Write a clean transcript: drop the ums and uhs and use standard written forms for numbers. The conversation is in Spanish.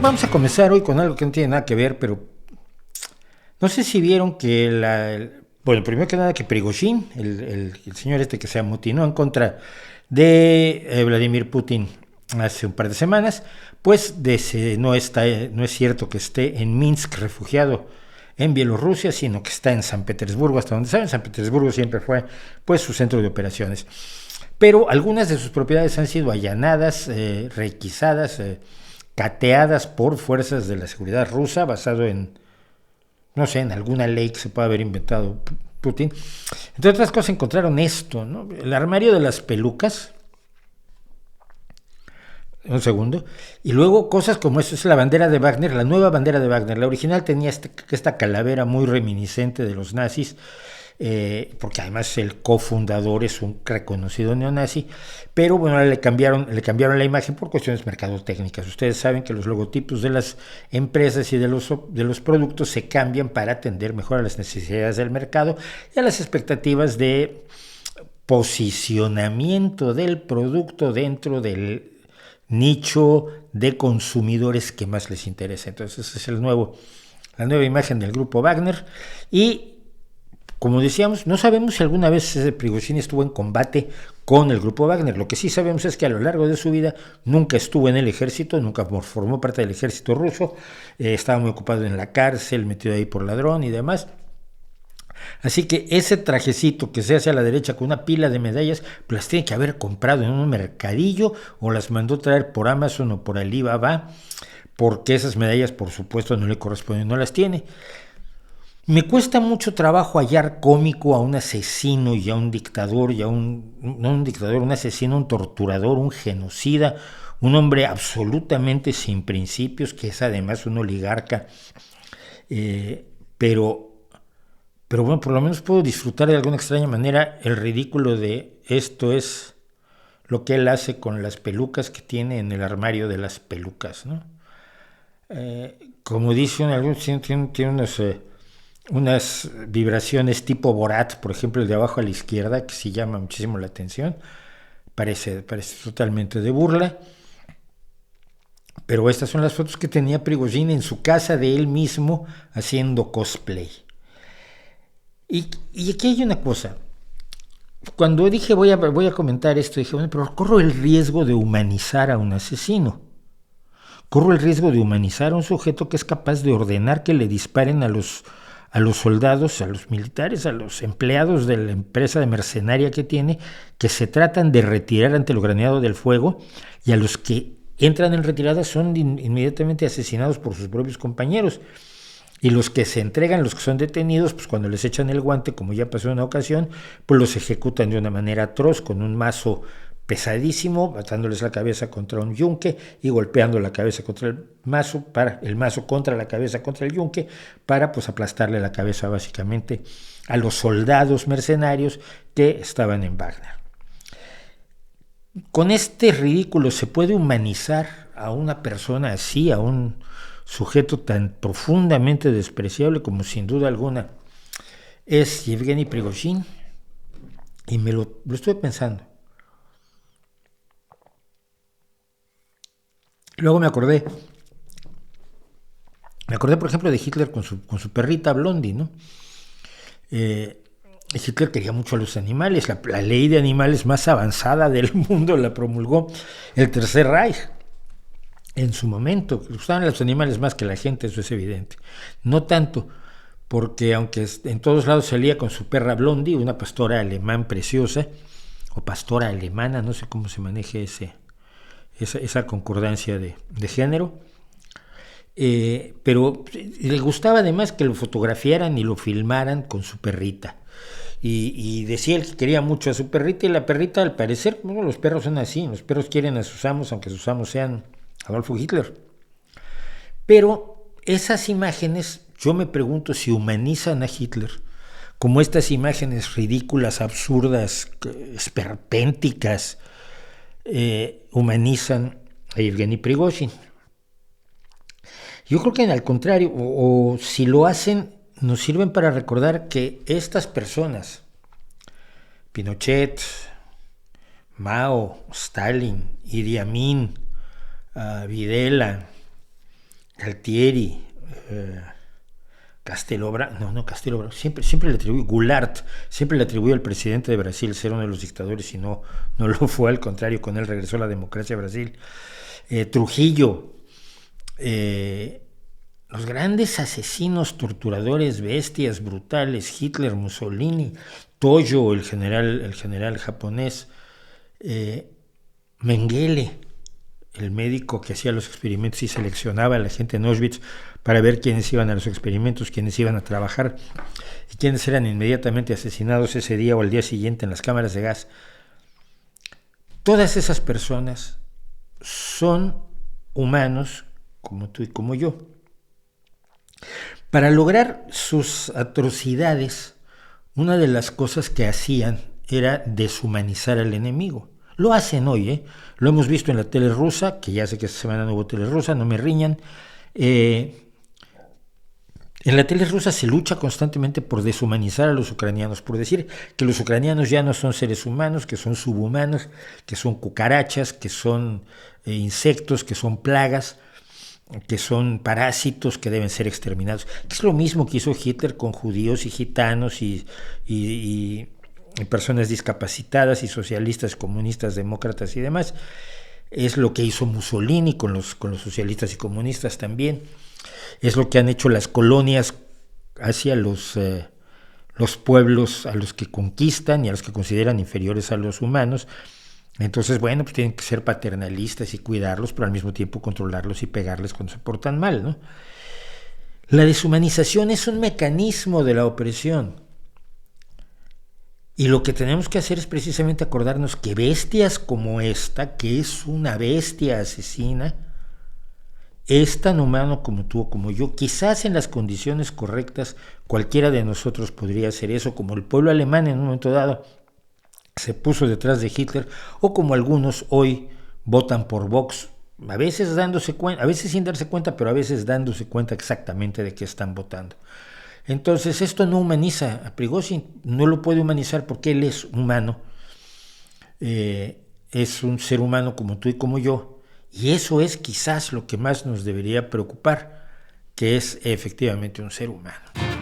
vamos a comenzar hoy con algo que no tiene nada que ver, pero no sé si vieron que bueno, primero que nada que Prigozhin, el señor este que se amotinó en contra de Vladimir Putin hace un par de semanas, pues no es cierto que esté en Minsk refugiado en Bielorrusia, sino que está en San Petersburgo, hasta donde saben. San Petersburgo siempre fue pues su centro de operaciones. Pero algunas de sus propiedades han sido allanadas, requisadas, cateadas por fuerzas de la seguridad rusa, basado en, no sé, en alguna ley que se pueda haber inventado Putin. Entre otras cosas encontraron esto, ¿no? El armario de las pelucas, un segundo, y luego cosas como esto, es la bandera de Wagner, la nueva bandera de Wagner. La original tenía esta calavera muy reminiscente de los nazis, porque además el cofundador es un reconocido neonazi, pero bueno, le cambiaron la imagen por cuestiones mercadotécnicas. Ustedes saben que los logotipos de las empresas y de los productos se cambian para atender mejor a las necesidades del mercado y a las expectativas de posicionamiento del producto dentro del nicho de consumidores que más les interesa. Entonces esa es la nueva imagen del grupo Wagner. Y como decíamos, no sabemos si alguna vez Prigozhin estuvo en combate con el grupo Wagner. Lo que sí sabemos es que a lo largo de su vida nunca estuvo en el ejército, nunca formó parte del ejército ruso, estaba muy ocupado en la cárcel, metido ahí por ladrón y demás. Así que ese trajecito que se hace a la derecha con una pila de medallas, pues las tiene que haber comprado en un mercadillo o las mandó traer por Amazon o por Alibaba, porque esas medallas por supuesto no le corresponden, no las tiene. Me cuesta mucho trabajo hallar cómico a un asesino y a un dictador, no un dictador, un asesino, un torturador, un genocida, un hombre absolutamente sin principios, que es además un oligarca, pero bueno, por lo menos puedo disfrutar de alguna extraña manera el ridículo de esto es lo que él hace con las pelucas que tiene en el armario de las pelucas, ¿no? Como dice tiene unas vibraciones tipo Borat, por ejemplo el de abajo a la izquierda, que sí llama muchísimo la atención, parece totalmente de burla, pero estas son las fotos que tenía Prigozhin en su casa de él mismo haciendo cosplay. Y aquí hay una cosa, cuando dije voy a comentar esto, dije, bueno, pero corro el riesgo de humanizar a un asesino. Corro el riesgo de humanizar a un sujeto que es capaz de ordenar que le disparen a los soldados, a los militares, a los empleados de la empresa de mercenaria que tiene, que se tratan de retirar ante lo graneado del fuego, y a los que entran en retirada son inmediatamente asesinados por sus propios compañeros. Y los que se entregan, los que son detenidos, pues cuando les echan el guante, como ya pasó en una ocasión, pues los ejecutan de una manera atroz, con un mazo pesadísimo, atándoles la cabeza contra un yunque y golpeando la cabeza contra el mazo contra la cabeza contra el yunque, para pues aplastarle la cabeza básicamente a los soldados mercenarios que estaban en Wagner. Con este ridículo se puede humanizar a una persona así, a un sujeto tan profundamente despreciable como sin duda alguna es Yevgeny Prigozhin. Y me lo estoy pensando. Luego me acordé por ejemplo de Hitler con su perrita Blondie, ¿no? Hitler quería mucho a los animales, la ley de animales más avanzada del mundo la promulgó el Tercer Reich en su momento. Le gustaban los animales más que la gente, eso es evidente. No tanto porque aunque en todos lados salía con su perra Blondie, una pastora alemán preciosa, o pastora alemana, no sé cómo se maneje esa concordancia de género, pero le gustaba además que lo fotografiaran y lo filmaran con su perrita. Y decía él que quería mucho a su perrita, y la perrita, al parecer, bueno, los perros son así, los perros quieren a sus amos, aunque sus amos sean Adolfo Hitler. Pero esas imágenes, yo me pregunto si humanizan a Hitler, como estas imágenes ridículas, absurdas, esperpénticas, humanizan a Yevgeny Prigozhin. Yo creo que al contrario, o si lo hacen, nos sirven para recordar que estas personas, Pinochet, Mao, Stalin, Idi Amin, Videla, Galtieri, Castelobra, siempre le atribuyó, Goulart, siempre le atribuyó al presidente de Brasil ser uno de los dictadores y no lo fue, al contrario, con él regresó la democracia a Brasil. Trujillo, los grandes asesinos, torturadores, bestias, brutales, Hitler, Mussolini, Toyo, el general japonés, Mengele, el médico que hacía los experimentos y seleccionaba a la gente en Auschwitz para ver quiénes iban a los experimentos, quiénes iban a trabajar y quiénes eran inmediatamente asesinados ese día o al día siguiente en las cámaras de gas. Todas esas personas son humanos como tú y como yo. Para lograr sus atrocidades, una de las cosas que hacían era deshumanizar al enemigo. Lo hacen hoy, lo hemos visto en la tele rusa, que ya sé que esta semana no hubo tele rusa, no me riñan. En la tele rusa se lucha constantemente por deshumanizar a los ucranianos, por decir que los ucranianos ya no son seres humanos, que son subhumanos, que son cucarachas, que son insectos, que son plagas, que son parásitos que deben ser exterminados. Es lo mismo que hizo Hitler con judíos y gitanos y personas discapacitadas y socialistas, comunistas, demócratas y demás. Es lo que hizo Mussolini con los socialistas y comunistas también. Es lo que han hecho las colonias hacia los pueblos a los que conquistan y a los que consideran inferiores a los humanos. Entonces, bueno, pues tienen que ser paternalistas y cuidarlos, pero al mismo tiempo controlarlos y pegarles cuando se portan mal, ¿no? La deshumanización es un mecanismo de la opresión. Y lo que tenemos que hacer es precisamente acordarnos que bestias como esta, que es una bestia asesina, es tan humano como tú o como yo. Quizás en las condiciones correctas cualquiera de nosotros podría hacer eso, como el pueblo alemán en un momento dado se puso detrás de Hitler, o como algunos hoy votan por Vox, a veces dándose cuenta, a veces sin darse cuenta, pero a veces dándose cuenta exactamente de qué están votando. Entonces esto no humaniza a Prigozhin, no lo puede humanizar porque él es humano, es un ser humano como tú y como yo, y eso es quizás lo que más nos debería preocupar, que es efectivamente un ser humano.